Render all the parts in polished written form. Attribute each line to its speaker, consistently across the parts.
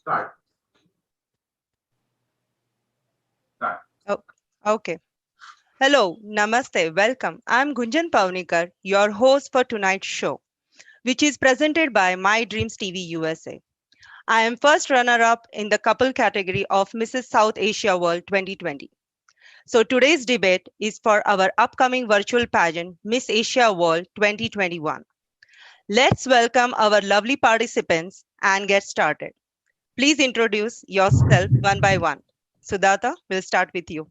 Speaker 1: Start. Start.
Speaker 2: Oh, okay. Hello, namaste, welcome. I'm Gunjan Pavnikar, your host for tonight's show, which is presented by My Dreams TV USA. I am first runner-up in the couple category of Mrs. South Asia World 2020. So today's debate is for our upcoming virtual pageant, Miss Asia World 2021. Let's welcome our lovely participants and get started. Please introduce yourself one by one. Sudata, we'll start with you.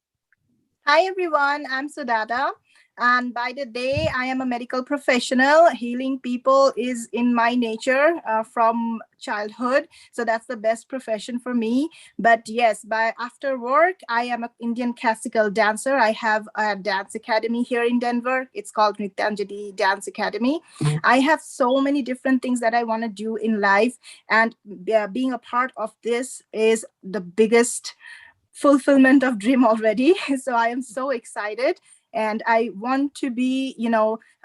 Speaker 3: Hi everyone, I'm Sudata, and by the day I am a medical professional. Healing people is in my nature from childhood, so that's the best profession for me. But yes, by after work I am an Indian classical dancer. I have a dance academy here in Denver. It's called Nityanjali Dance Academy. I have so many different things that I want to do in life, and being a part of this is the biggest fulfillment of dream already. So I am so excited, and I want to be,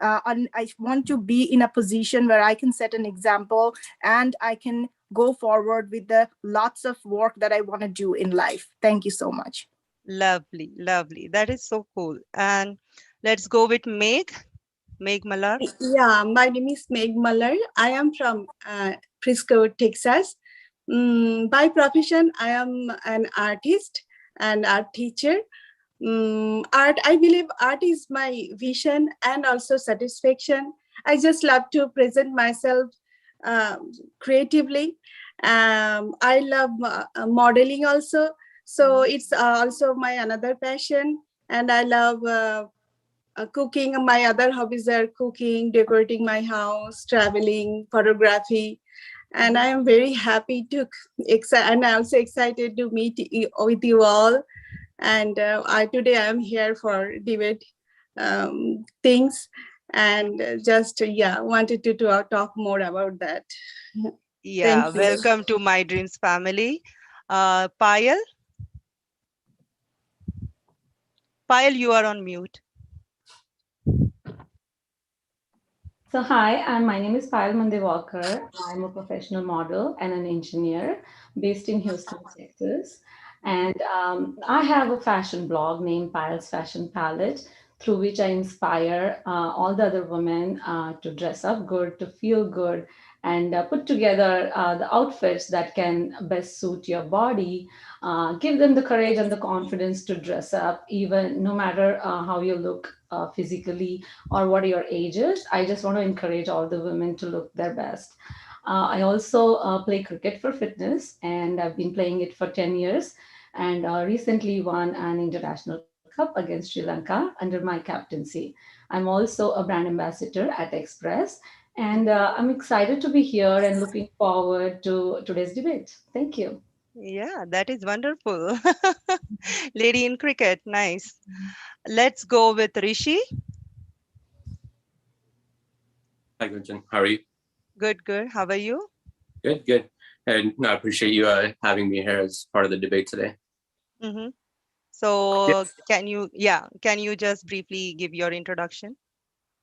Speaker 3: I want to be in a position where I can set an example and I can go forward with the lots of work that I want to do in life. Thank you so much.
Speaker 2: Lovely, lovely. That is so cool. And let's go with Meg Malar.
Speaker 4: Yeah, my name is Meg Muller. I am from Frisco, Texas. By profession, I am an artist and art teacher. I believe art is my vision and also satisfaction. I just love to present myself creatively. I love modeling also. So it's also my another passion. And I love cooking. My other hobbies are cooking, decorating my house, traveling, photography. And I am very happy to and I'm also excited to meet with you all. And today I am here for debate things, and wanted to talk more about that.
Speaker 2: Yeah,
Speaker 4: Thank you.
Speaker 2: welcome to My Dreams family. Payal, you are on mute.
Speaker 5: So hi, my name is Payal Mandewalkar. I'm a professional model and an engineer based in Houston, Texas. And I have a fashion blog named Payal's Fashion Palette, through which I inspire all the other women to dress up good, to feel good, and put together the outfits that can best suit your body, give them the courage and the confidence to dress up, even no matter how you look physically or what your age is. I just want to encourage all the women to look their best. I also play cricket for fitness, and I've been playing it for 10 years, and recently won an international cup against Sri Lanka under my captaincy. I'm also a brand ambassador at Express, and I'm excited to be here and looking forward to today's debate. Thank you.
Speaker 2: Yeah, that is wonderful. Lady in cricket, nice. Let's go with Rishi.
Speaker 1: Hi, Gunjan. How are you?
Speaker 2: Good, good. How are you?
Speaker 1: Good, good. And I appreciate you having me here as part of the debate today.
Speaker 2: Mm-hmm. So
Speaker 1: Yes.
Speaker 2: can you just briefly give your introduction?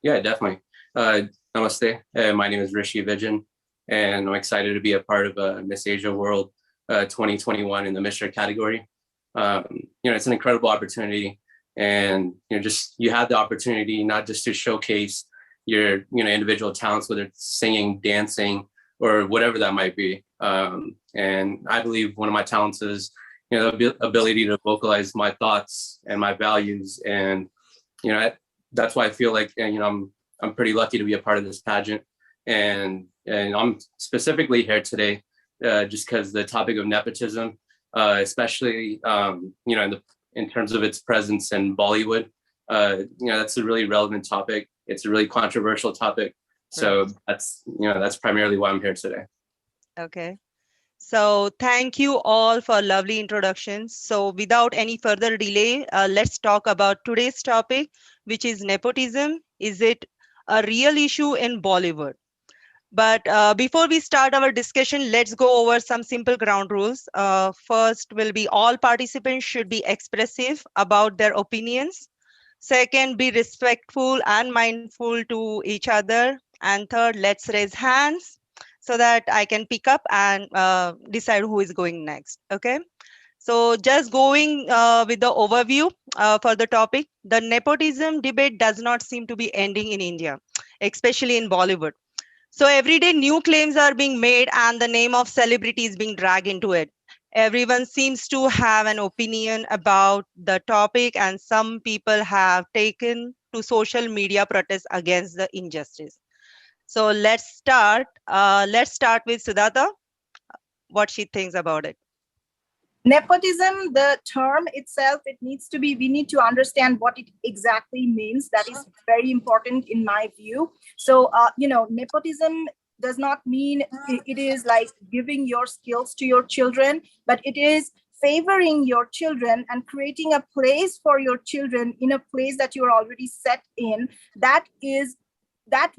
Speaker 1: Yeah, definitely. Namaste. My name is Rishi Vijan, and I'm excited to be a part of Miss Asia World 2021 in the Mishra category. It's an incredible opportunity, and just you have the opportunity not just to showcase your individual talents, whether it's singing, dancing, or whatever that might be. And I believe one of my talents is the ability to vocalize my thoughts and my values, and that's why I feel like I'm pretty lucky to be a part of this pageant, and I'm specifically here today just because the topic of nepotism, especially in terms of its presence in Bollywood, that's a really relevant topic. It's a really controversial topic, so that's primarily why I'm here today.
Speaker 2: Okay. So thank you all for lovely introductions. So without any further delay, let's talk about today's topic, which is nepotism. Is it a real issue in Bollywood? But before we start our discussion, let's go over some simple ground rules. First will be all participants should be expressive about their opinions. Second, be respectful and mindful to each other. And third, let's raise hands. so that I can pick up and decide who is going next. Okay. So just going with the overview for the topic, the nepotism debate does not seem to be ending in India, especially in Bollywood. So every day new claims are being made and the name of celebrity is being dragged into it. Everyone seems to have an opinion about the topic, and some people have taken to social media protests against the injustice. So let's start with Sudhata, what she thinks about it.
Speaker 3: Nepotism, the term itself, it needs to be, we need to understand what it exactly means. That is very important in my view. So nepotism does not mean it is like giving your skills to your children, but it is favoring your children and creating a place for your children in a place that you're already set in. That is that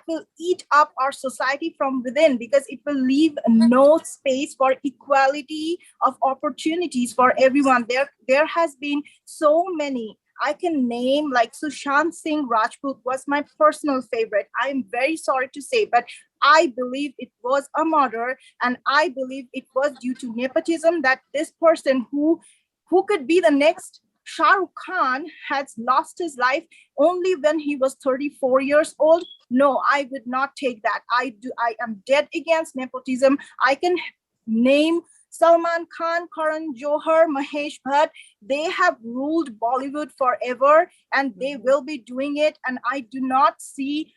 Speaker 3: will eat up our society from within, because it will leave no space for equality of opportunities for everyone. There has been so many. I can name, like Sushant Singh Rajput was my personal favorite. I'm very sorry to say, but I believe it was a murder, and I believe it was due to nepotism that this person who could be the next Shah Rukh Khan has lost his life only when he was 34 years old. No, I would not take that. I am dead against nepotism. I can name Salman Khan, Karan Johar, Mahesh Bhatt. They have ruled Bollywood forever, and they will be doing it. And I do not see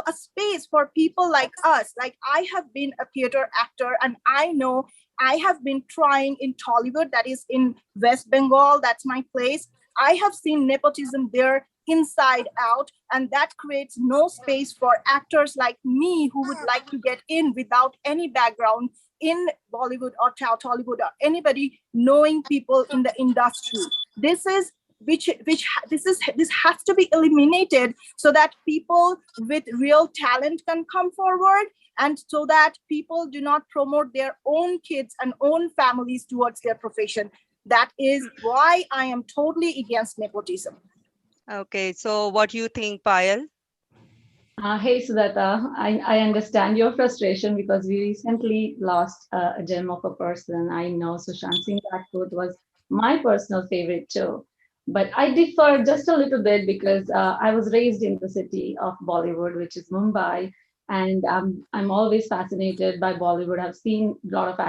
Speaker 3: a space for people like us. Like, I have been a theater actor, and I know I have been trying in Tollywood, that is in West Bengal, that's my place. I have seen nepotism there inside out, and that creates no space for actors like me who would like to get in without any background in Bollywood or Tollywood or anybody knowing people in the industry. This is this has to be eliminated, so that people with real talent can come forward, and so that people do not promote their own kids and own families towards their profession. That is why I am totally against nepotism.
Speaker 2: Okay, so what do you think, Payal?
Speaker 5: Hey, Sudhata, I understand your frustration because we recently lost a gem of a person. I know Sushant Singh Rajput was my personal favorite too. But I differ just a little bit because I was raised in the city of Bollywood, which is Mumbai. And I'm always fascinated by Bollywood. I've seen a lot of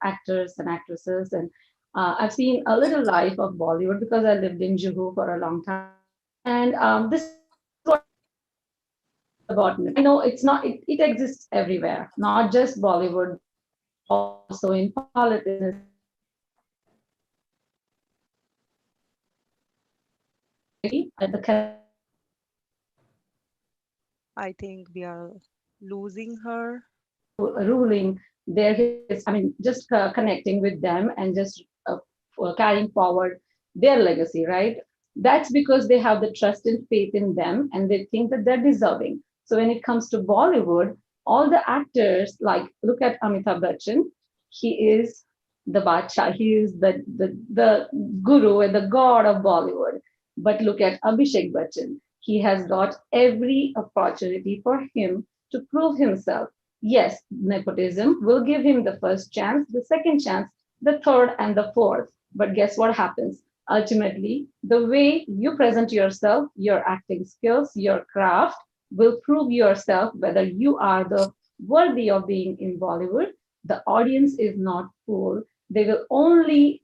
Speaker 5: actors and actresses, and I've seen a little life of Bollywood because I lived in Juhu for a long time. And this is what about it. I know it's not, it exists everywhere, not just Bollywood, also in politics.
Speaker 2: I think we are losing her.
Speaker 5: Ruling, there is, I mean, just connecting with them and just carrying forward their legacy, right? That's because they have the trust and faith in them and they think that they're deserving. So when it comes to Bollywood, all the actors, like look at Amitabh Bachchan, he is the Bacha, he is the guru and the god of Bollywood. But look at Abhishek Bachchan, he has got every opportunity for him to prove himself. Yes, nepotism will give him the first chance, the second chance, the third, and the fourth. But guess what happens? Ultimately, the way you present yourself, your acting skills, your craft will prove yourself whether you are the worthy of being in Bollywood. The audience is not fooled. They will only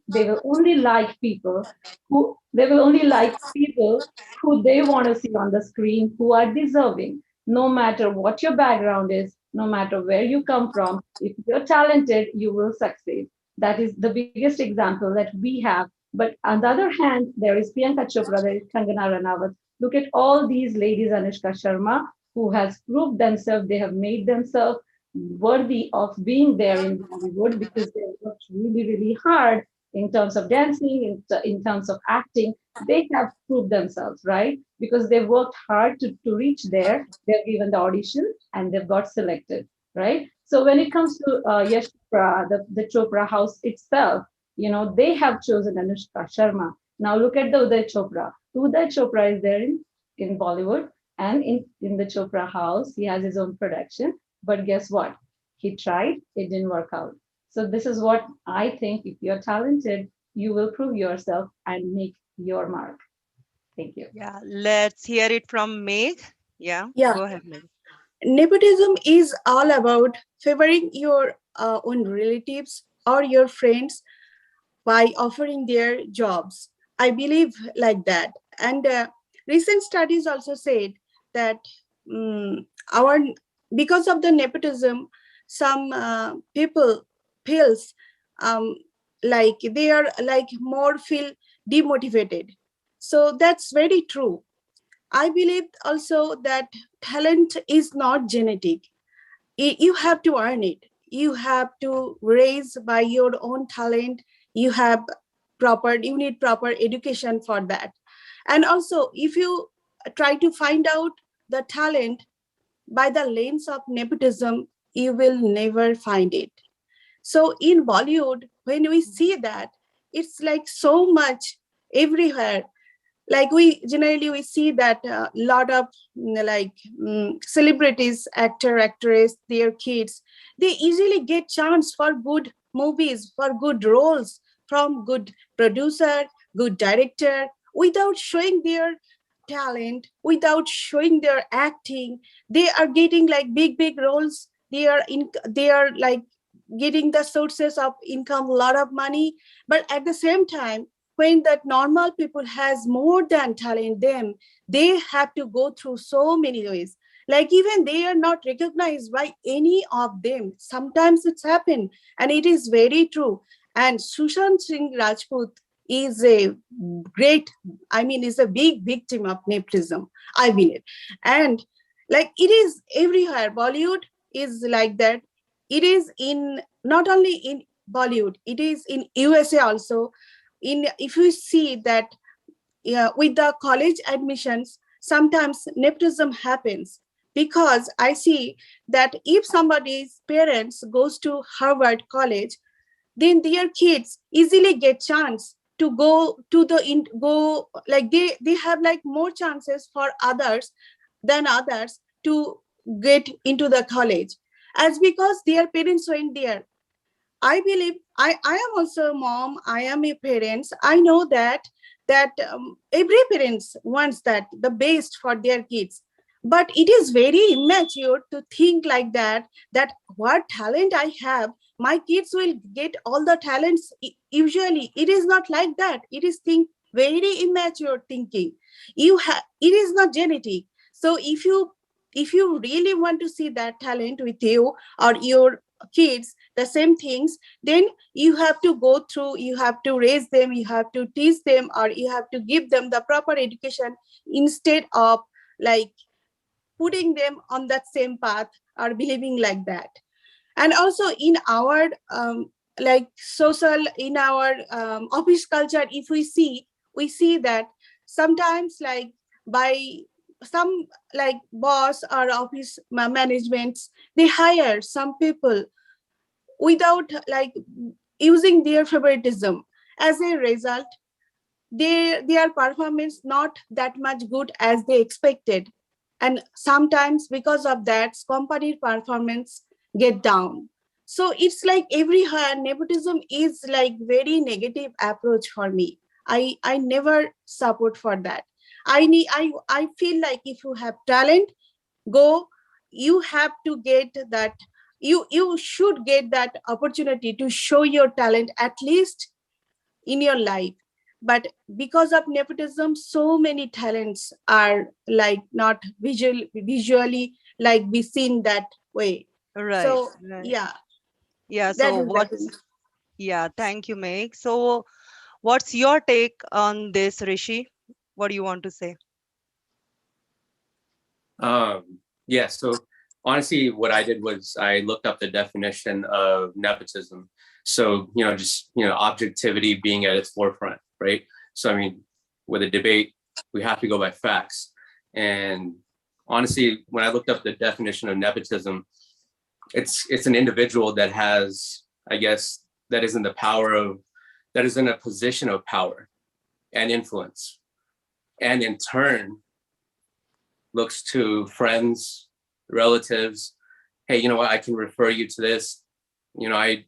Speaker 5: like people who they want to see on the screen, who are deserving. No matter what your background is, no matter where you come from, if you're talented, you will succeed. That is the biggest example that we have. But on the other hand, there is Priyanka Chopra, there is Kangana Ranaut. Look at all these ladies, Anushka Sharma, who has proved themselves, they have made themselves worthy of being there in Bollywood because they worked really, really hard in terms of dancing, in terms of acting. They have proved themselves, right? Because they worked hard to reach there. They've given the audition and they've got selected, right? So when it comes to Yash Chopra, the Chopra house itself, they have chosen Anushka Sharma. Now look at the Uday Chopra. Uday Chopra is there in Bollywood and in the Chopra house. He has his own production. But guess what? he tried, it didn't work out. So this is what I think. If you're talented, you will prove yourself and make your mark. Thank you.
Speaker 2: Yeah, let's hear it from Meg. Yeah,
Speaker 4: Yeah,
Speaker 2: go ahead, Meg.
Speaker 4: nepotism is all about favoring your own relatives or your friends by offering their jobs. I believe like that. And recent studies also said that our because of the nepotism, some people feels um, like they are like more feel demotivated. So that's very true. I believe also that talent is not genetic. You have to earn it. You have to raise by your own talent. You have you need proper education for that. And also, if you try to find out the talent by the lens of nepotism, you will never find it. So in Bollywood, when we see that, it's like so much everywhere. Like we generally we see that a lot of celebrities, actress, their kids, they easily get chance for good movies, for good roles from good producer, good director, without showing their talent, without showing their acting. They are getting like big roles. They are like getting the sources of income, a lot of money. But at the same time, when that normal people has more than talent, them they have to go through so many ways. Like even they are not recognized by any of them. Sometimes it's happened, and it is very true. And Sushant Singh Rajput is a great, I mean, is a big victim of nepotism, I believe. And like it is everywhere. Bollywood is like that. It is in not only in Bollywood, it is in USA also. In if you see that, yeah, with the college admissions, sometimes nepotism happens, because I see that if somebody's parents goes to Harvard College, then their kids easily get chance to go to the go, like they have like more chances for others than others to get into the college, as because their parents went there. I believe I am also a mom. I am a parent. I know that every parents wants that the best for their kids. But it is very immature to think like that, that what talent I have, my kids will get all the talents. Usually, it is not like that. It is very immature thinking. It is not genetic. So if you really want to see that talent with you or your kids, the same things, then you have to go through, you have to raise them, you have to teach them, or you have to give them the proper education, instead of like putting them on that same path or believing like that. And also in our like social, in our office culture, if we see that sometimes like by some like boss or office managements, they hire some people without like using their favoritism. As a result, their performance not that much good as they expected, and sometimes because of that company performance get down. So it's like everywhere nepotism is like very negative approach for me. I never support for that. I feel like if you have talent, go. You have to get that, you should get that opportunity to show your talent at least in your life. But because of nepotism, so many talents are like not visually like be seen that way.
Speaker 2: Right,
Speaker 4: So
Speaker 2: right.
Speaker 4: yeah,
Speaker 2: Yeah,
Speaker 4: that
Speaker 2: so
Speaker 4: is the thing.
Speaker 2: yeah, thank you, Meg. So what's your take on this, Rishi? What do you want to say?
Speaker 1: Yeah, so honestly, what I did was I looked up the definition of nepotism. So, just, objectivity being at its forefront, right? So, I mean, with a debate, we have to go by facts. And honestly, when I looked up the definition of nepotism, it's an individual that has, I guess, that is in the power of, that is in a position of power and influence, and in turn looks to friends, relatives, hey, you know what, I can refer you to this. You know, I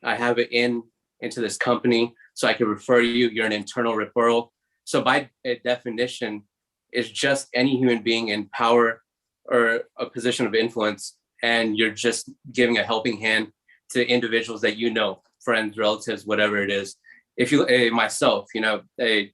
Speaker 1: have it into this company, so I can refer you. You're an internal referral. So by definition, it's just any human being in power or a position of influence, and you're just giving a helping hand to individuals that you know, friends, relatives, whatever it is. If you, myself, I've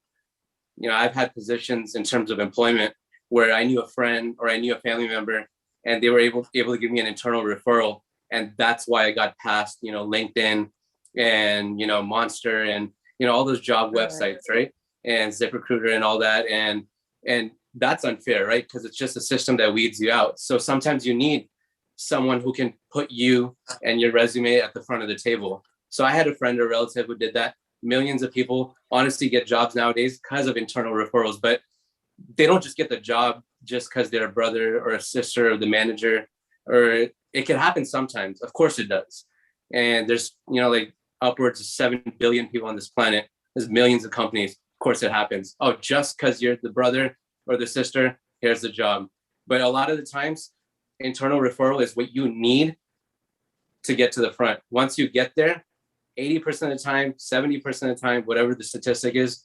Speaker 1: had positions in terms of employment where I knew a friend or I knew a family member, and they were able to give me an internal referral, and that's why I got past, LinkedIn and Monster and all those job websites, right? And ZipRecruiter and all that, and that's unfair, right? Because it's just a system that weeds you out. So sometimes you need someone who can put you and your resume at the front of the table. So I had a friend or relative who did that. Millions of people honestly get jobs nowadays because of internal referrals, but they don't just get the job just because they're a brother or a sister of the manager, or it can happen sometimes. Of course it does. And there's, like upwards of 7 billion people on this planet. There's millions of companies. Of course it happens. Oh, just because you're the brother or the sister, here's the job. But a lot of the times, internal referral is what you need to get to the front. Once you get there, 80% of the time, 70% of the time, whatever the statistic is,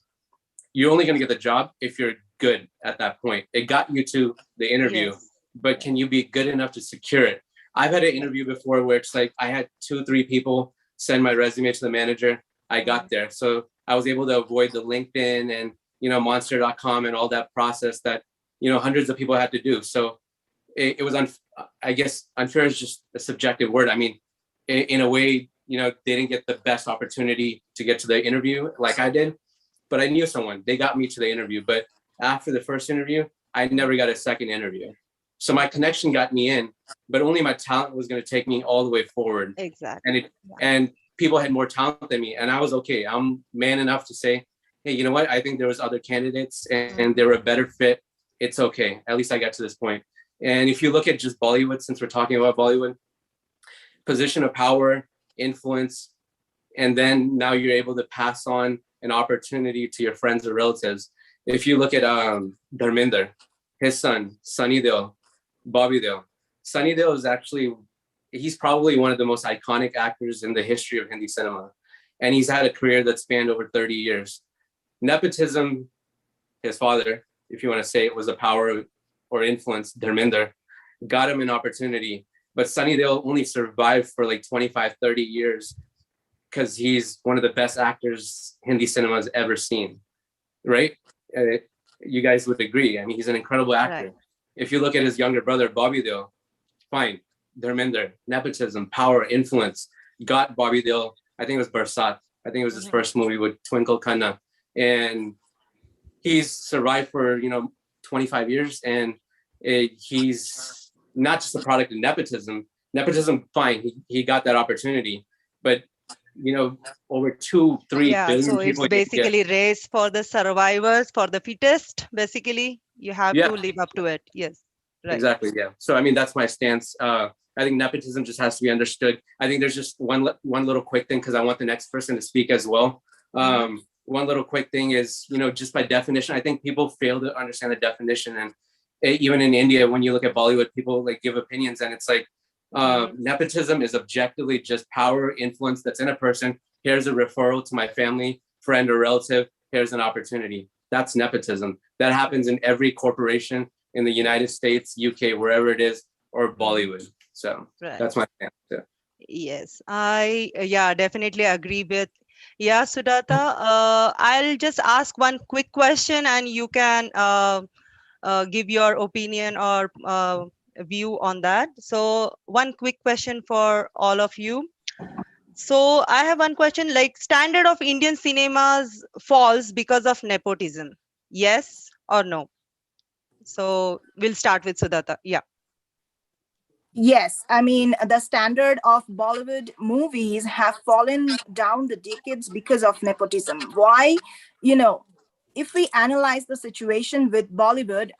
Speaker 1: you're only going to get the job if you're good at that point. It got you to the interview, but can you be good enough to secure it? I've had an interview before where it's like I had 2-3 people send my resume to the manager. I got there. So I was able to avoid the LinkedIn and, monster.com and all that process that, hundreds of people had to do. So it was, I guess unfair is just a subjective word. I mean, in a way, they didn't get the best opportunity to get to the interview like I did, but I knew someone, they got me to the interview. But after the first interview, I never got a second interview. So my connection got me in, but only my talent was going to take me all the way forward.
Speaker 2: Exactly.
Speaker 1: And people had more talent than me, and I was okay. I'm man enough to say, hey, you know what? I think there was other candidates and they were a better fit. It's okay. At least I got to this point. And if you look at just Bollywood, since we're talking about Bollywood, position of power, influence, and then now you're able to pass on an opportunity to your friends or relatives. If you look at Dharminder, his son, Sunny Deol, Bobby Deol. Sunny Deol is actually, he's probably one of the most iconic actors in the history of Hindi cinema. And he's had a career that spanned over 30 years. Nepotism, his father, if you want to say it, was a power or influence, Dharminder, got him an opportunity. But Sunny Deol only survived for like 25, 30 years because he's one of the best actors Hindi cinema has ever seen, right? You guys would agree. I mean, he's an incredible actor. Right. If you look at his younger brother, Bobby Deol, fine, Dharminder, nepotism, power, influence, got Bobby Deol, I think it was Barsat. I think it was his first movie with Twinkle Khanna. And he's survived for, 25 years. And he's not just a product of nepotism. Nepotism, fine, he got that opportunity. But, over 2-3 billion
Speaker 2: so
Speaker 1: people.
Speaker 2: It's basically race for the survivors, for the fittest, basically. You have to live up to it. Yes. Right.
Speaker 1: Exactly. Yeah. So, I mean, that's my stance. I think nepotism just has to be understood. I think there's just one little quick thing, because I want the next person to speak as well. One little quick thing is, just by definition, I think people fail to understand the definition. And even in India, when you look at Bollywood, people like give opinions, and it's like, nepotism is objectively just power, influence that's in a person. Here's a referral to my family, friend, or relative. Here's an opportunity. That's nepotism. That happens in every corporation in the United States, UK, wherever it is, or Bollywood. So that's my stance. Yeah.
Speaker 2: Yes, I definitely agree with. Yeah, Sudata, I'll just ask one quick question, and you can give your opinion or view on that. So one quick question for all of you. So I have one question, like standard of Indian cinemas falls because of nepotism. Yes or no? So we'll start with Sudata. Yeah.
Speaker 3: Yes, I mean, the standard of Bollywood movies have fallen down the decades because of nepotism. Why? If we analyze the situation with Bollywood,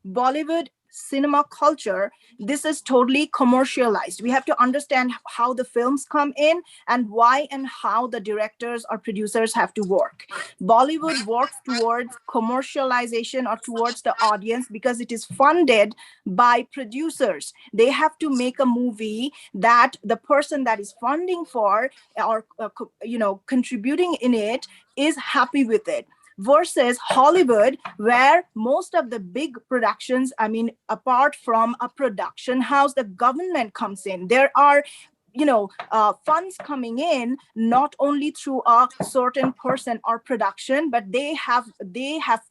Speaker 3: Bollywood cinema culture, this is totally commercialized. We have to understand how the films come in and why and how the directors or producers have to work. Bollywood works towards commercialization or towards the audience because it is funded by producers. They have to make a movie that the person that is funding for or contributing in it is happy with it, versus Hollywood, where most of the big productions, I mean, apart from a production house, the government comes in. There are funds coming in not only through a certain person or production, but they have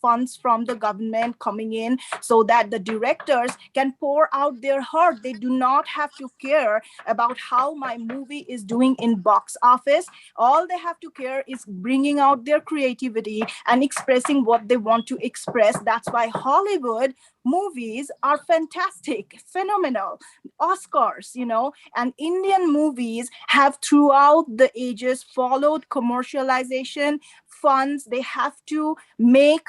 Speaker 3: funds from the government coming in so that the directors can pour out their heart. They do not have to care about how my movie is doing in box office. All they have to care is bringing out their creativity and expressing what they want to express. That's why Hollywood movies are fantastic, phenomenal, Oscars, and Indian movies have throughout the ages followed commercialization funds. They have to make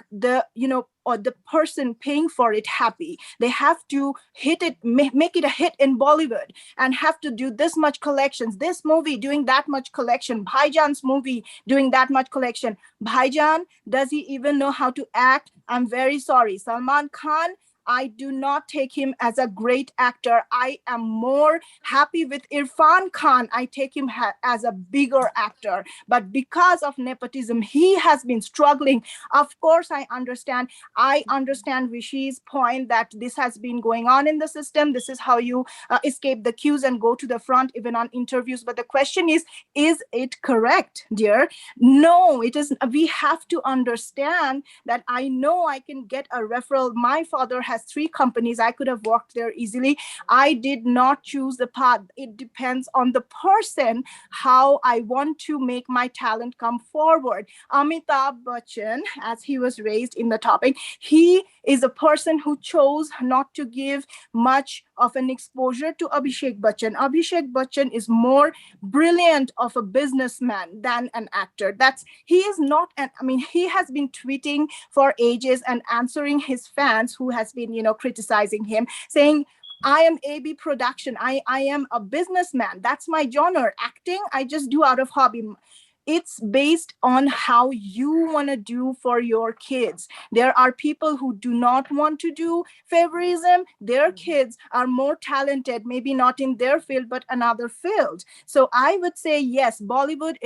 Speaker 3: or the person paying for it happy. They have to hit it, make it a hit in Bollywood and have to do this much collections. This movie doing that much collection. Bhaijan's movie doing that much collection. Bhaijan, does he even know how to act? I'm very sorry. Salman Khan, I do not take him as a great actor. I am more happy with Irfan Khan. I take him as a bigger actor. But because of nepotism, he has been struggling. Of course, I understand. I understand Rishi's point that this has been going on in the system. This is how you escape the queues and go to the front, even on interviews. But the question is it correct, dear? No, it is. We have to understand that I know I can get a referral. My father has 3 companies. I could have worked there easily. I did not choose the path. It depends on the person, how I want to make my talent come forward. Amitabh Bachchan, as he was raised in the topic, he is a person who chose not to give much of an exposure to Abhishek Bachchan. Abhishek Bachchan is more brilliant of a businessman than an actor. He is not he has been tweeting for ages and answering his fans who has been criticizing him, saying, I am AB production. I am a businessman. That's my genre. Acting, I just do out of hobby. It's based on how you want to do for your kids. There are people who do not want to do favorism. Their kids are more talented, maybe not in their field, but another field. So I would say, yes, Bollywood,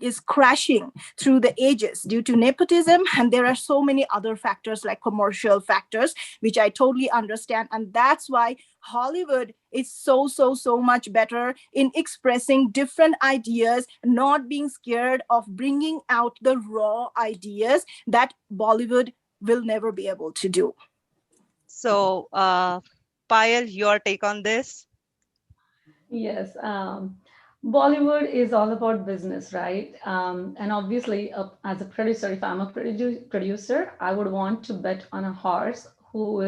Speaker 3: is crashing through the ages due to nepotism, and there are so many other factors like commercial factors, which I totally understand. And that's why Hollywood is so much better in expressing different ideas, not being scared of bringing out the raw ideas that Bollywood will never be able to do.
Speaker 2: So, Payal, your take on this?
Speaker 5: Yes, Bollywood is all about business, right? And obviously, as a producer, if I'm a producer, I would want to bet on a horse who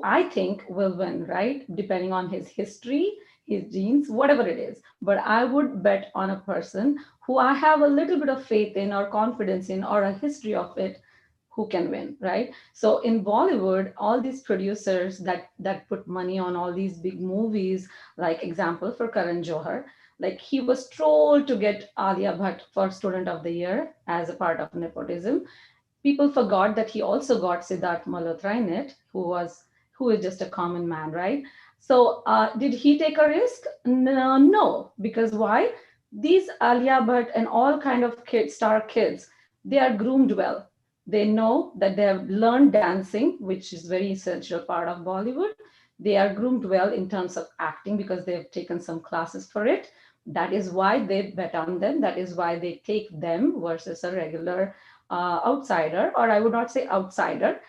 Speaker 5: I think will win, right? Depending on his history, his genes, whatever it is. But I would bet on a person who I have a little bit of faith in or confidence in or a history of it, who can win, right? So in Bollywood, all these producers that put money on all these big movies, like example for Karan Johar, like he was trolled to get Alia Bhatt for Student of the Year as a part of nepotism. People forgot that he also got Siddharth Malhotra in it, who is just a common man, right? So did he take a risk? No, because why? These Alia Bhatt and all kind of star kids, they are groomed well. They know that they have learned dancing, which is very essential part of Bollywood. They are groomed well in terms of acting because they have taken some classes for it. That is why they bet on them. That is why they take them versus a regular outsider, or I would not say outsider.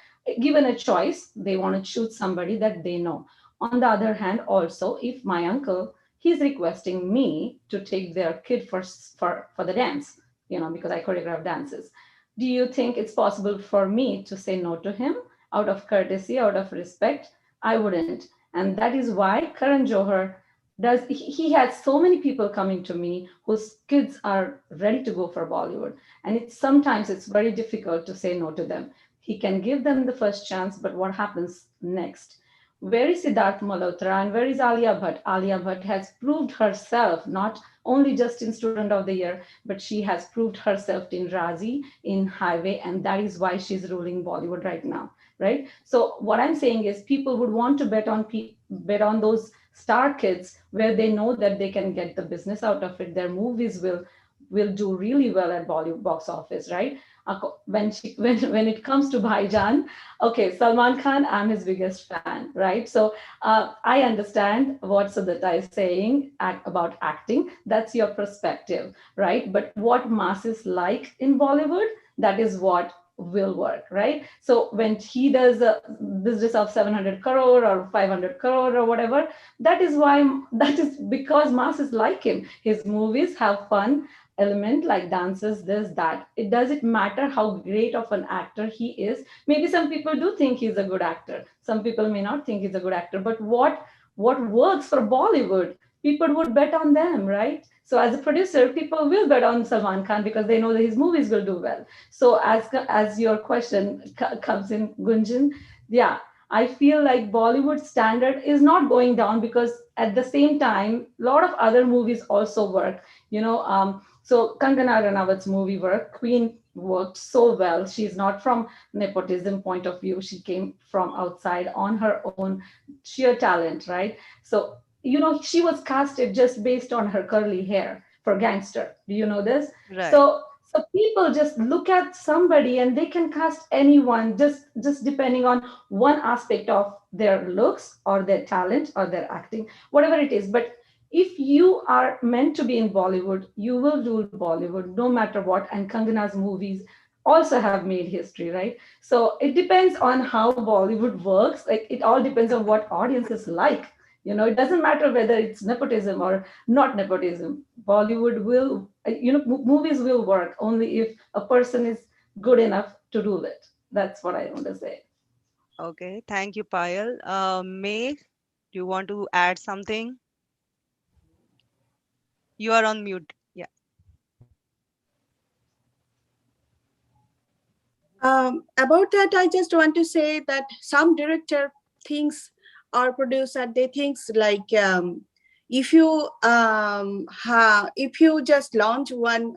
Speaker 5: Given a choice, they want to choose somebody that they know. On the other hand, also, if my uncle, he's requesting me to take their kid for the dance, because I choreograph dances. Do you think it's possible for me to say no to him out of courtesy, out of respect? I wouldn't. And that is why Karan Johar he has so many people coming to me whose kids are ready to go for Bollywood. And sometimes it's very difficult to say no to them. He can give them the first chance, but what happens next? Where is Siddharth Malhotra and where is Alia Bhatt? Alia Bhatt has proved herself, not only just in Student of the Year, but she has proved herself in Razi, in Highway, and that is why she's ruling Bollywood right now, right? So what I'm saying is people would want to bet on those star kids where they know that they can get the business out of it. Their movies will do really well at Bollywood box office, right? When it comes to Bhaijan, okay, Salman Khan, I'm his biggest fan, right? So I understand what Sudhita is saying about acting. That's your perspective, right? But what masses like in Bollywood, that is what will work, right? So when he does a business of 700 crore or 500 crore or whatever, that is because masses like him. His movies have fun element like dances, this, that. It doesn't matter how great of an actor he is. Maybe some people do think he's a good actor. Some people may not think he's a good actor, but what works for Bollywood, people would bet on them, right? So as a producer, people will bet on Salman Khan because they know that his movies will do well. So as your question comes in, Gunjan, yeah, I feel like Bollywood standard is not going down because at the same time, a lot of other movies also work. So Kangana Ranawat's movie work, Queen worked so well. She's not from nepotism point of view. She came from outside on her own sheer talent, right? So, she was casted just based on her curly hair for Gangster. Do you know this?
Speaker 2: Right.
Speaker 5: So people just look at somebody and they can cast anyone just depending on one aspect of their looks or their talent or their acting, whatever it is. But if you are meant to be in Bollywood, you will rule Bollywood no matter what. And Kangana's movies also have made history, right? So it depends on how Bollywood works. Like it all depends on what audiences like. It doesn't matter whether it's nepotism or not nepotism. Bollywood will, movies will work only if a person is good enough to rule it. That's what I want to say.
Speaker 2: Okay, thank you, Payal. May, do you want to add something? You are on mute. Yeah.
Speaker 4: About that, I just want to say that some director thinks or producer, they thinks like if you just launch one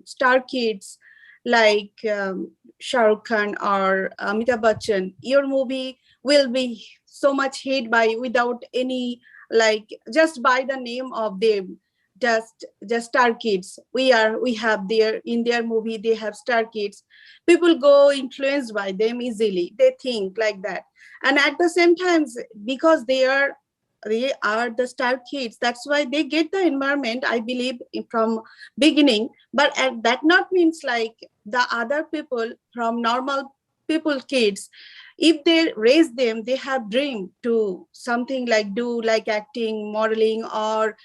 Speaker 4: star kids like Shah Rukh Khan or Amitabh Bachchan, your movie will be so much hit by without any like just by the name of them. Just star kids. We have their in their movie they have star kids. People go influenced by them easily. They think like that, and at the same time, because they are the star kids, that's why they get the environment, I believe, from beginning. But that not means like the other people from normal people kids, if they raise them, they have dream to something like do like acting, modeling, or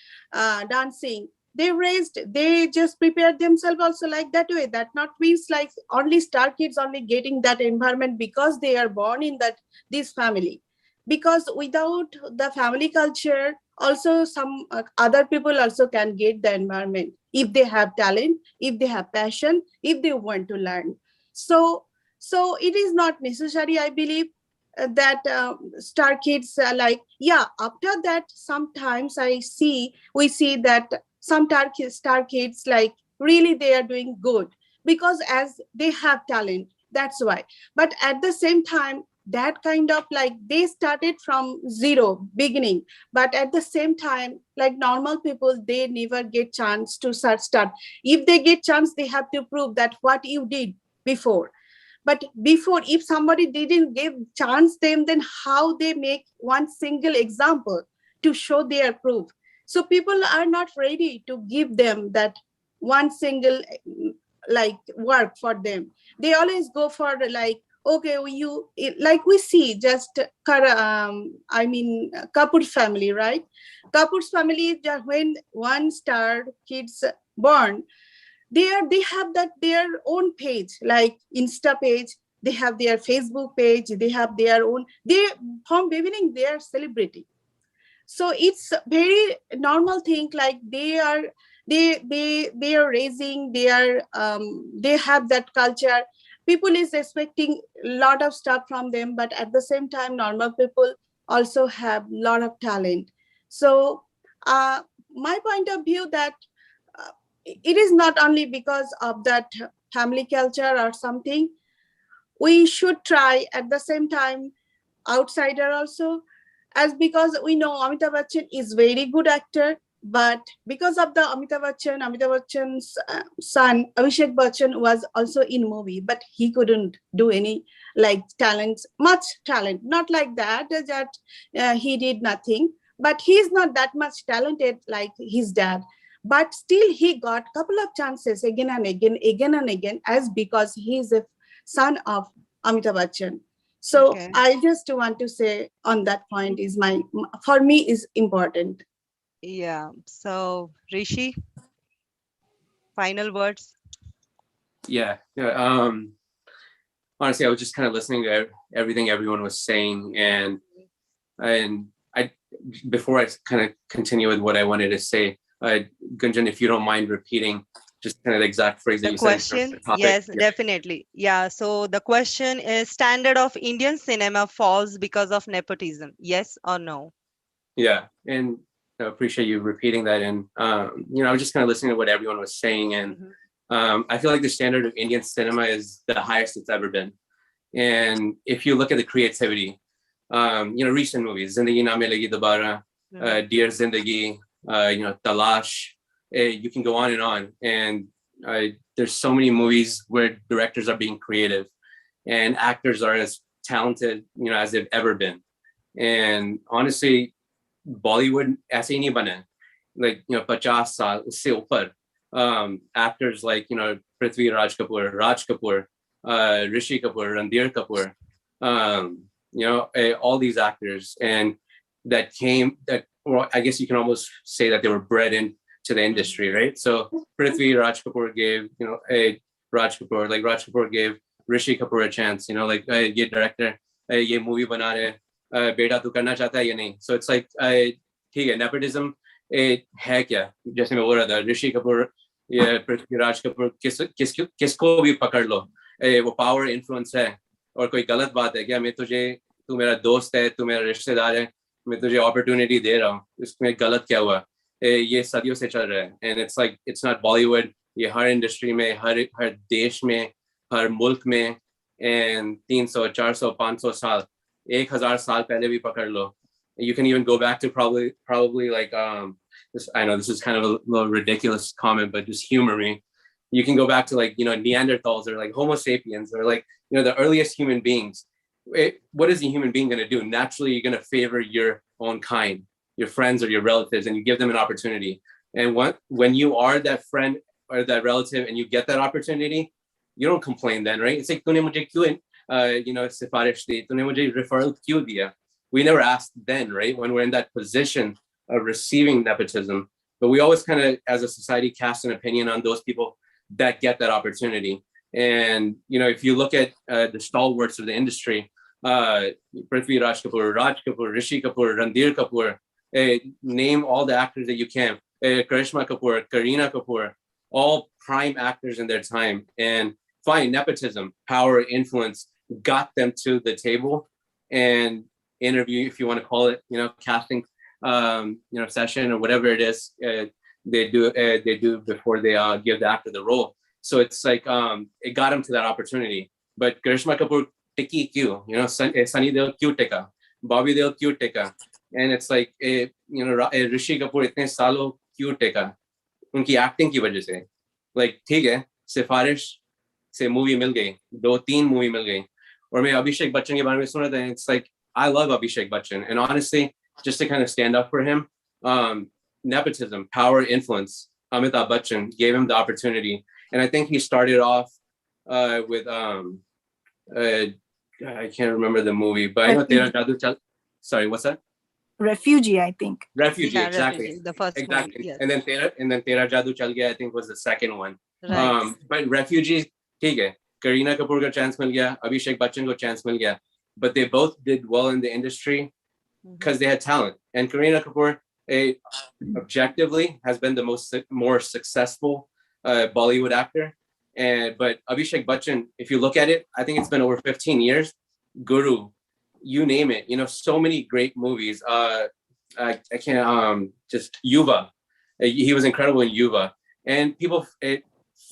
Speaker 4: dancing. They just prepare themselves also like that way. That not means like only star kids only getting that environment because they are born in this family. Because without the family culture, also some other people also can get the environment if they have talent, if they have passion, if they want to learn. So it is not necessary, I believe, that star kids like, yeah, after that sometimes we see that some star kids like really they are doing good because as they have talent, that's why. But at the same time, that kind of like they started from zero beginning, but at the same time, like normal people, they never get chance to start. If they get chance, they have to prove that what you did before. But before, if somebody didn't give chance them, then how they make one single example to show their proof? So people are not ready to give them that one single like work for them. They always go for like, okay, like we see just Kapoor family, right? Kapoor's family, when one star kids born, they have that their own page, like Insta page, they have their Facebook page, they have their own, they from beginning they are celebrity. So it's very normal thing, like they are raising, they have that culture. people is expecting a lot of stuff from them, but at the same time, normal people also have a lot of talent. So my point of view that it is not only because of that family culture or something. We should try at the same time outsider also, as because we know Amitabh Bachchan is very good actor, but because of the Amitabh Bachchan's son Abhishek Bachchan was also in movie, but he couldn't do any like talents, much talent, not like that he did nothing, but he's not that much talented like his dad. But still, he got couple of chances again and again, as because he is a son of Amitabh Bachchan. So
Speaker 2: Okay.
Speaker 4: I just want to say on that point is for me is important.
Speaker 2: Yeah. So, Rishi, final words.
Speaker 1: Yeah. Honestly, I was just kind of listening to everything everyone was saying, and I before I kind of continue with what I wanted to say, Gunjan, if you don't mind repeating just kind of the exact phrase that
Speaker 2: The
Speaker 1: you said in terms of
Speaker 2: question,
Speaker 1: the topic.
Speaker 2: yes,
Speaker 1: Yeah.
Speaker 2: definitely. Yeah. So the question is, standard of Indian cinema falls because of nepotism. Yes or no?
Speaker 1: Yeah, and I appreciate you repeating that. And I was just kind of listening to what everyone was saying, and I feel like the standard of Indian cinema is the highest it's ever been. And if you look at the creativity, recent movies, Zindagi Na Milegi Dobara, Dear Zindagi, Talash, you can go on and on. And there's so many movies where directors are being creative and actors are as talented, as they've ever been. And honestly, Bollywood ऐसे ही नहीं बना है. Like 50 साल उससे ऊपर actors like Prithvi Raj Kapoor, Rishi Kapoor, Ranbir Kapoor, all these actors, and well, I guess you can almost say that they were bred into the industry, right? So Prithvi Raj Kapoor gave Raj Kapoor gave Rishi Kapoor a chance, like ये director ये movie बना रहे बेटा तू करना चाहता है या नहीं. So it's like ठीक है, nepotism है क्या, जैसे मैं बोल रहा था, ऋषि कपूर या पृथ्वीराज कपूर किसको भी पकड़ लो, वो पावर इन्फ्लुएंस है. और कोई गलत बात है क्या, तू मेरा दोस्त है, तू मेरा रिश्तेदार है, मैं तुझे अपॉर्चुनिटी दे रहा हूँ, इसमें गलत क्या हुआ. ये सदियों से चल रहा है. And it's like it's not Bollywood, ये हर इंडस्ट्री में, हर देश में, हर मुल्क में, and 300 400 500 साल 1000 साल पहले भी पकड़ लो. You can even go back to probably like this. I know this is kind of a little ridiculous comment, but just humor me. You can go back to like Neanderthals or like Homo sapiens or like the earliest human beings. What is a human being going to do? Naturally, you're going to favor your own kind, your friends or your relatives, and you give them an opportunity. And when you are that friend or that relative and you get that opportunity, you don't complain then, right? It's like तूने मुझे क्यों सिफारिश दी, तूने मुझे referral क्यों दिया? We never asked then, right? When we're in that position of receiving nepotism, but we always kind of, as a society, cast an opinion on those people that get that opportunity. And if you look at the stalwarts of the industry, Prithvi Raj Kapoor, Rishi Kapoor, Ranbir Kapoor, name all the actors that you can, Karishma Kapoor, Kareena Kapoor, all prime actors in their time. And fine, nepotism, power, influence got them to the table. And interview, if you want to call it, casting, session or whatever it is, they do before they give the actor the role. So it's like it got him to that opportunity. But Karishma Kapoor tiki kyu, Sunny Deol kyu tika, Bobby Deol kyu tika, and it's like Rishi Kapoor itne saalo kyu tika, unki acting की वजह से. Like ठीक है, सिफारिश से movie मिल गई, 2-3 movie मिल गई. और मैं अभिषेक बच्चन के बारे में सुन रहा था. It's like I love Abhishek Bachchan, and honestly, just to kind of stand up for him, nepotism, power, influence, Amitabh Bachchan gave him the opportunity. And I think he started off with, I can't remember the movie, but I know Tera Jadoo Chal. Sorry, what's that?
Speaker 3: Refugee, I think.
Speaker 1: Refugee,
Speaker 2: Yeah,
Speaker 1: exactly.
Speaker 2: Refugee, the first
Speaker 1: exactly.
Speaker 2: movie, yes.
Speaker 1: And then Tera Jadoo Chal Gaya, I think, was the second one.
Speaker 2: Right.
Speaker 1: But Refugee, ठीक है, Kareena Kapoor का chance मिल गया, Abhishek Bachchan को chance मिल गया. But they both did well in the industry because they had talent. And Kareena Kapoor, objectively, has been the more successful Bollywood actor. And but Abhishek Bachchan, if you look at it, I think it's been over 15 years. Guru, you name it. You know, so many great movies. I can't just Yuva. He was incredible in Yuva, and people it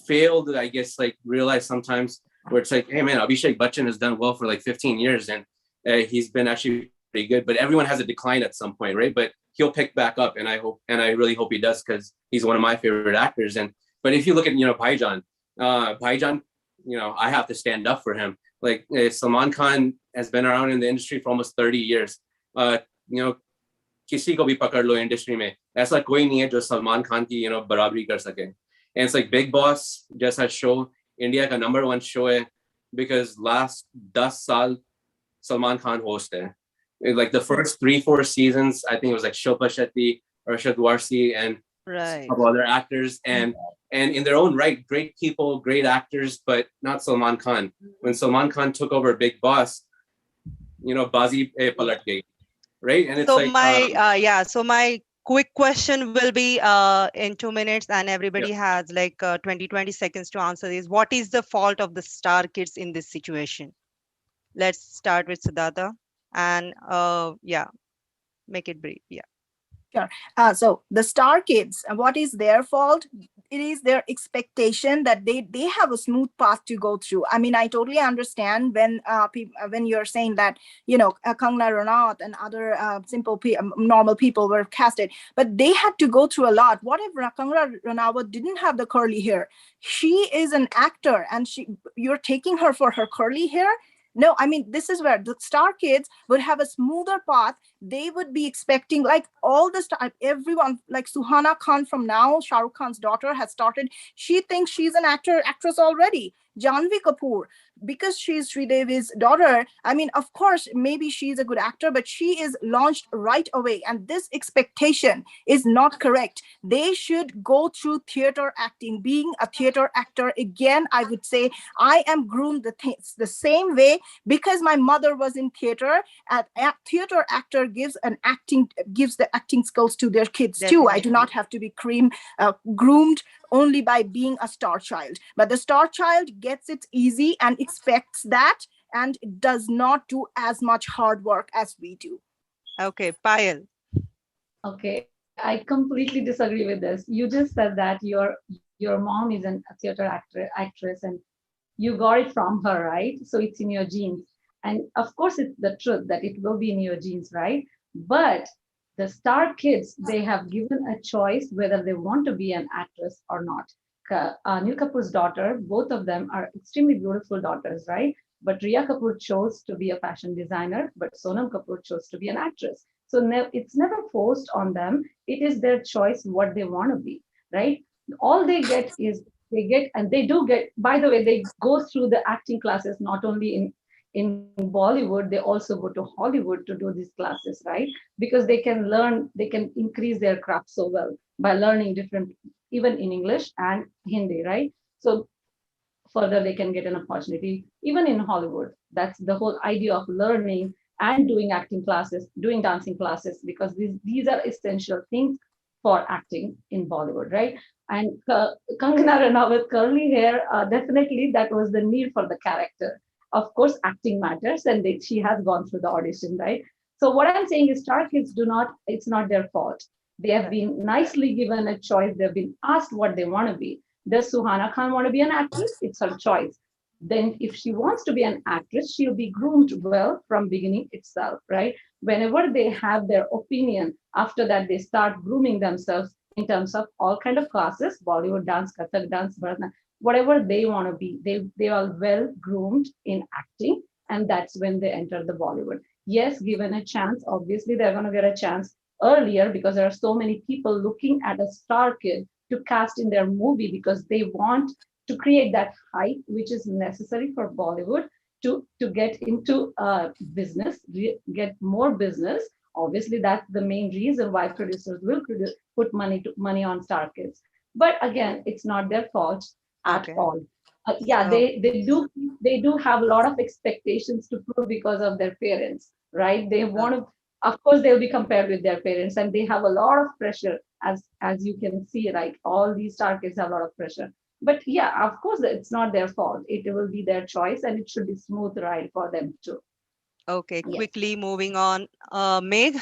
Speaker 1: failed, I guess, like realize sometimes where it's like, hey man, Abhishek Bachchan has done well for like 15 years, and he's been actually pretty good. But everyone has a decline at some point, right? But he'll pick back up, and I really hope he does, because he's one of my favorite actors. And but if you look at Bhaijan, I have to stand up for him. Like Salman Khan has been around in the industry for almost 30 years. किसी को भी पकड़ लो industry में, ऐसा कोई नहीं है जो सलमान खान की बराबरी कर सके. And it's like Big Boss जैसा show इंडिया का #1 show है, because last 10 साल Salman Khan host hai. Like the first 3-4 seasons, I think it was like Shilpa Shetty, Arshad Warsi, and a couple other actors, and in their own right, great people, great actors, but not Salman Khan. When Salman Khan took over Big Boss, Bazi palat gayi, right? And it's
Speaker 2: so
Speaker 1: like
Speaker 2: so my quick question will be in 2 minutes, and everybody has like 20 seconds to answer this. What is the fault of the star kids in this situation? Let's start with Siddhartha, and make it brief.
Speaker 3: Sure. So the star kids, what is their fault? It is their expectation that they have a smooth path to go through. I mean, I totally understand when you're saying that Kangana Ranaut and other normal people were casted, but they had to go through a lot. What if Kangana Ranaut didn't have the curly hair? She is an actor, and you're taking her for her curly hair? No, I mean, this is where the star kids would have a smoother path. They would be expecting, like, all the everyone, like Suhana Khan from now, Shah Rukh Khan's daughter, has started. She thinks she's an actress already. Janvi Kapoor, because she's Sridevi's daughter, I mean, of course, maybe she's a good actor, but she is launched right away. And this expectation is not correct. They should go through theater acting. Being a theater actor, again, I would say I am groomed the same way, because my mother was in theater. A theater actor gives the acting skills to their kids too. I do not have to be groomed only by being a star child. But the star child gets it easy and expects that, and does not do as much hard work as we do.
Speaker 2: Okay, Payal.
Speaker 5: Okay, I completely disagree with this. You just said that your mom is a theater actress, and you got it from her, right? So it's in your genes. And of course, it's the truth that it will be in your genes, right? But the star kids, they have given a choice whether they want to be an actress or not. Anil Kapoor's daughter, both of them are extremely beautiful daughters, right? But Riya Kapoor chose to be a fashion designer, but Sonam Kapoor chose to be an actress. So it's never forced on them. It is their choice what they want to be, right? All they get is and they do get, by the way, they go through the acting classes, not only in Bollywood, they also go to Hollywood to do these classes, right? Because they can learn, they can increase their craft so well by learning different, even in English and Hindi, right? So further, they can get an opportunity, even in Hollywood. That's the whole idea of learning and doing acting classes, doing dancing classes, because these are essential things for acting in Bollywood, right? And Kangana Ranaut with curly hair, definitely that was the need for the character. Of course, acting matters, and she has gone through the audition, right? So what I'm saying is star kids it's not their fault. They have been nicely given a choice. They've been asked what they want to be. Does Suhana Khan want to be an actress? It's her choice. Then if she wants to be an actress, she'll be groomed well from beginning itself, right? Whenever they have their opinion, after that, they start grooming themselves in terms of all kind of classes, Bollywood dance, Kathak dance, Bharatanatyam, whatever they want to be, they are well groomed in acting, and that's when they enter the Bollywood. Yes, given a chance, obviously they're going to get a chance earlier, because there are so many people looking at a star kid to cast in their movie, because they want to create that hype which is necessary for Bollywood to get into business, get more business. Obviously, that's the main reason why producers will put money on star kids. But again, it's not their fault at all. They do have a lot of expectations to prove because of their parents, right? They want to, of course, they'll be compared with their parents, and they have a lot of pressure, as you can see, right? All these star kids have a lot of pressure. But yeah, of course, it's not their fault. It will be their choice, and it should be smooth ride for them too.
Speaker 2: Okay,
Speaker 5: Yes.
Speaker 2: quickly moving on. Meg?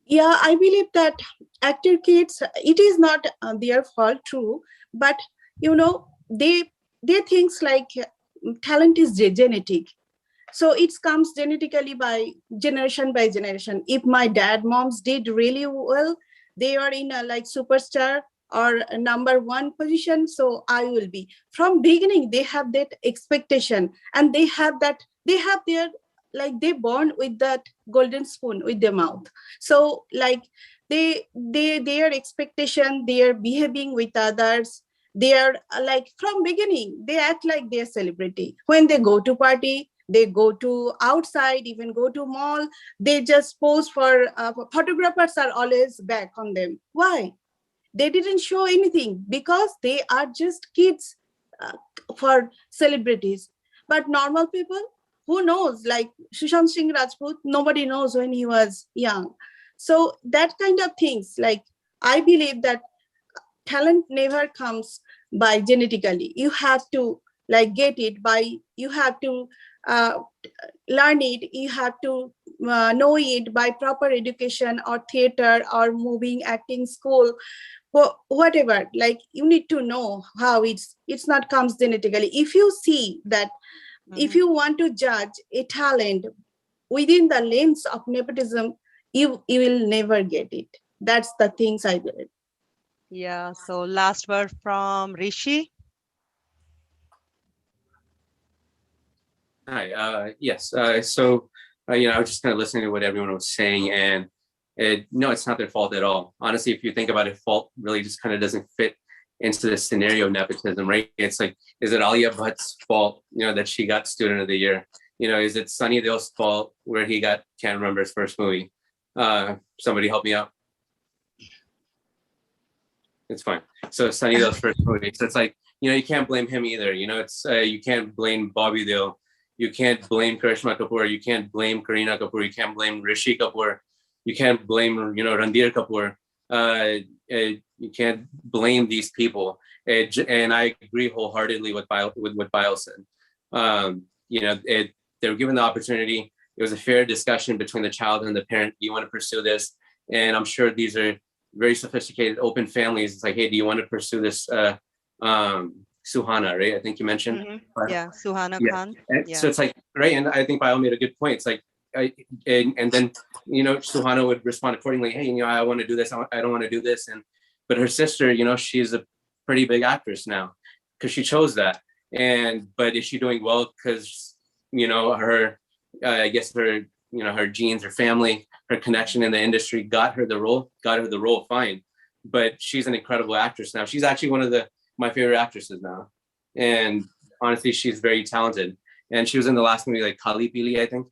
Speaker 4: Yeah, I believe that actor kids, it is not their fault, true, but you know, they things like talent is genetic. So it comes genetically by generation. If my dad moms did really well, they are in a like superstar or a number one position, so I will be. From beginning they have that expectation, and they have their, like, they born with that golden spoon with their mouth. So like their expectation, they are behaving with others, they are like from beginning they act like they're celebrity. When they go to party, they go to outside, even go to mall, they just pose for photographers are always back on them. Why? They didn't show anything because they are just kids uh, for celebrities. But normal people, who knows, like Sushant Singh Rajput, nobody knows when he was young. So that kind of things, like, I believe that talent never comes by genetically. You have to like get it by, you have to uh, learn it, you have to know it by proper education or theater or moving acting school, whatever. Like, you need to know how it's not comes genetically. If you see that, if you want to judge a talent within the lens of nepotism, you will never get it. That's the things I believe.
Speaker 2: Yeah, so last word from Rishi.
Speaker 1: Hi. Yes. I was just kind of listening to what everyone was saying, and no, it's not their fault at all. Honestly, if you think about it, fault really just kind of doesn't fit into the scenario of nepotism, right? It's like, is it Alia Bhatt's fault, that she got Student of the Year? Is it Sunny Deol's fault where he got, can't remember his first movie? Somebody help me out. It's fine. So Sunny Deol's first movie. So it's like, you can't blame him either. It's you can't blame Bobby Deol. You can't blame Karishma Kapoor. You can't blame Kareena Kapoor. You can't blame Rishi Kapoor. You can't blame, Ranbir Kapoor. You can't blame these people. And I agree wholeheartedly with what Bio said. They were given the opportunity. It was a fair discussion between the child and the parent. Do you want to pursue this? And I'm sure these are very sophisticated, open families. It's like, hey, do you want to pursue this? Suhana, right? I think you mentioned.
Speaker 2: Yeah, Suhana
Speaker 1: Yeah.
Speaker 2: Khan. Yeah.
Speaker 1: So it's like, right, and I think Bio made a good point. It's like, and then Suhana would respond accordingly. Hey, I want to do this. I don't want to do this. But her sister, she's a pretty big actress now because she chose that. But is she doing well because her, I guess her, her genes, her family, her connection in the industry got her the role. Fine, but she's an incredible actress now. She's actually one of my favorite actresses now, and honestly, she's very talented. And she was in the last movie, like Kali Pili, I think.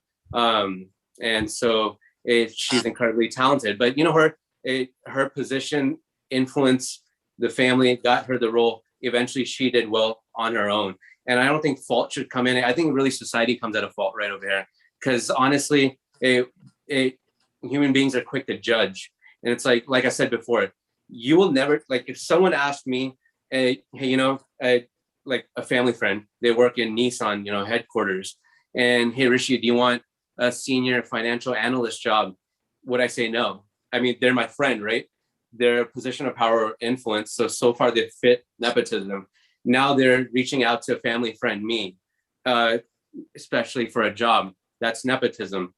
Speaker 1: And so she's incredibly talented. But her position, influence, the family got her the role. Eventually, she did well on her own. And I don't think fault should come in. I think really society comes at a fault right over here. Because honestly, human beings are quick to judge. And it's like I said before, you will never, like, if someone asked me, hey, like a family friend, they work in Nissan, headquarters, and hey, Rishi, do you want a senior financial analyst job? Would I say no? I mean, they're my friend, right? They're a position of power or influence. So far they fit nepotism. Now they're reaching out to a family friend, me, especially for a job. That's nepotism.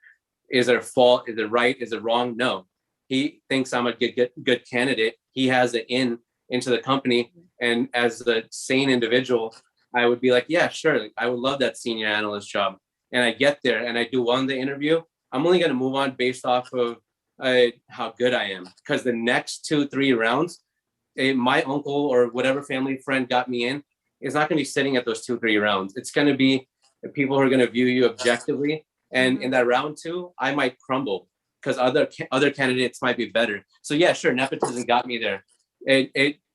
Speaker 1: Is it a fault? Is it right? Is it wrong? No. He thinks I'm a good candidate. He has an into the company. And as a sane individual, I would be like, yeah, sure. I would love that senior analyst job. And I get there and I do well in the interview. I'm only going to move on based off of how good I am. Because the next 2-3 rounds, my uncle or whatever family friend got me in is not going to be sitting at those 2-3 rounds. It's going to be the people who are going to view you objectively. And in that round 2, I might crumble because other candidates might be better. So yeah, sure, nepotism got me there.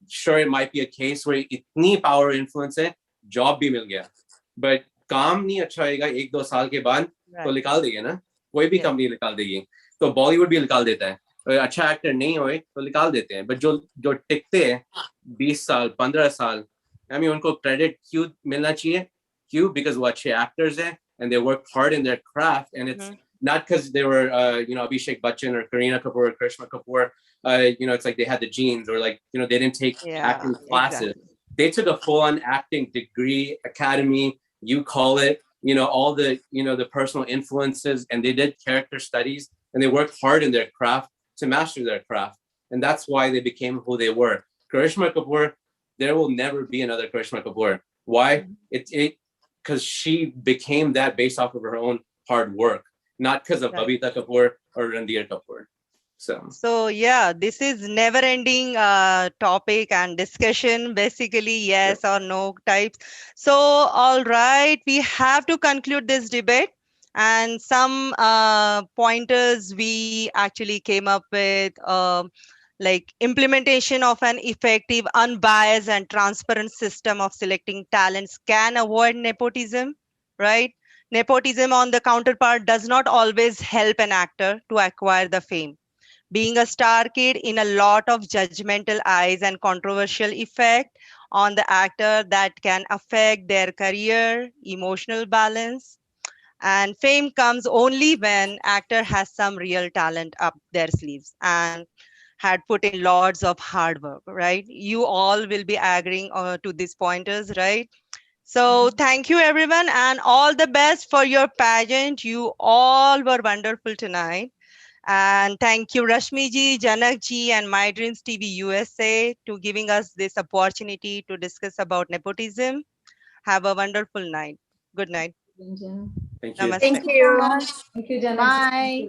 Speaker 1: Sure, it might be a case where itni power influence hai, job bhi mil gaya, but काम नहीं अच्छा होएगा 1-2 साल के बाद तो निकाल देंगे ना, कोई भी कंपनी निकाल देगी. तो बॉलीवुड भी निकाल देता है, अच्छा एक्टर नहीं होए तो निकाल देते हैं. बट जो टिकते हैं 20 साल 15 साल, I mean, उनको credit क्यों मिलना चाहिए? क्यों? Because वो अच्छे actors हैं and they work hard in their craft, and it's not because they were, Abhishek Bachchan or Kareena Kapoor or Karishma Kapoor. It's like they had the genes, or like, they didn't take acting classes.
Speaker 2: Exactly.
Speaker 1: They took a full-on acting degree, academy, you call it, all the, the personal influences, and they did character studies, and they worked hard in their craft to master their craft. And that's why they became who they were. Karishma Kapoor, there will never be another Karishma Kapoor. Why? Because she became that based off of her own hard work, not because of Babita Kapoor or Ranbir Kapoor.
Speaker 2: So yeah, this is never-ending topic and discussion, basically yes or no types. So all right, we have to conclude this debate, and some pointers we actually came up with, like implementation of an effective, unbiased, and transparent system of selecting talents can avoid nepotism, right? Nepotism, on the counterpart, does not always help an actor to acquire the fame. Being a star kid in a lot of judgmental eyes and controversial effect on the actor that can affect their career, emotional balance. And fame comes only when actor has some real talent up their sleeves and had put in lots of hard work, right? You all will be agreeing to these pointers, right? So thank you everyone, and all the best for your pageant. You all were wonderful tonight. And thank you, Rashmi ji, Janak ji, and My Dreams TV USA to giving us this opportunity to discuss about nepotism. Have a wonderful night. Good night.
Speaker 1: Thank you.
Speaker 2: Namaste.
Speaker 3: Thank you.
Speaker 5: Thank you, Janak.
Speaker 3: Bye.